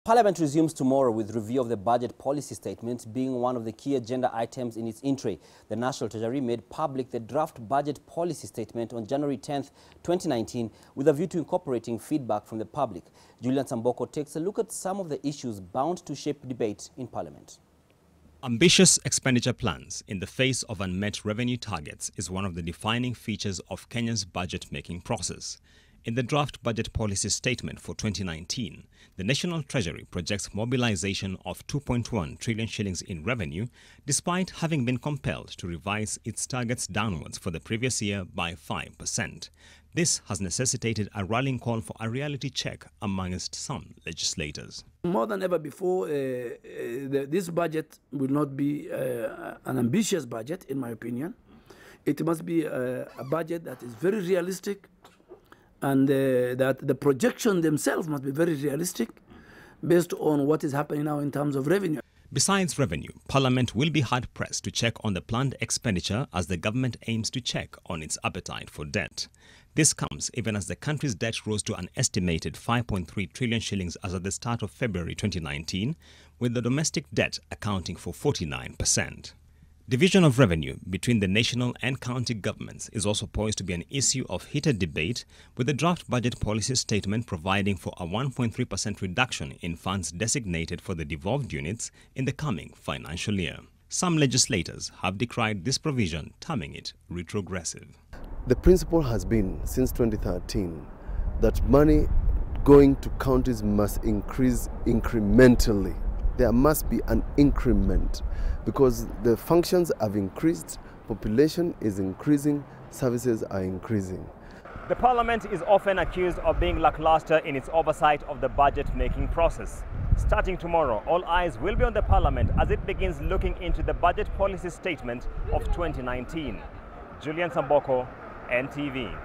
Parliament resumes tomorrow with review of the budget policy statement being one of the key agenda items in its entry. The National Treasury made public the draft budget policy statement on January 10th, 2019, with a view to incorporating feedback from the public. Julian Samboko takes a look at some of the issues bound to shape debate in Parliament. Ambitious expenditure plans in the face of unmet revenue targets is one of the defining features of Kenya's budget-making process. In the draft budget policy statement for 2019, the National Treasury projects mobilization of 2.1 trillion shillings in revenue, despite having been compelled to revise its targets downwards for the previous year by 5%. This has necessitated a rallying call for a reality check amongst some legislators. More than ever before, this budget will not be an ambitious budget, in my opinion. It must be a budget that is very realistic, and that the projections themselves must be very realistic based on what is happening now in terms of revenue. Besides revenue, Parliament will be hard-pressed to check on the planned expenditure as the government aims to check on its appetite for debt. This comes even as the country's debt rose to an estimated 5.3 trillion shillings as at the start of February 2019, with the domestic debt accounting for 49%. Division of revenue between the national and county governments is also poised to be an issue of heated debate, with the draft budget policy statement providing for a 1.3% reduction in funds designated for the devolved units in the coming financial year. Some legislators have decried this provision, terming it retrogressive. The principle has been, since 2013, that money going to counties must increase incrementally. There must be an increment because the functions have increased, population is increasing, services are increasing. The Parliament is often accused of being lackluster in its oversight of the budget-making process. Starting tomorrow, all eyes will be on the Parliament as it begins looking into the budget policy statement of 2019. Julian Samboko, NTV.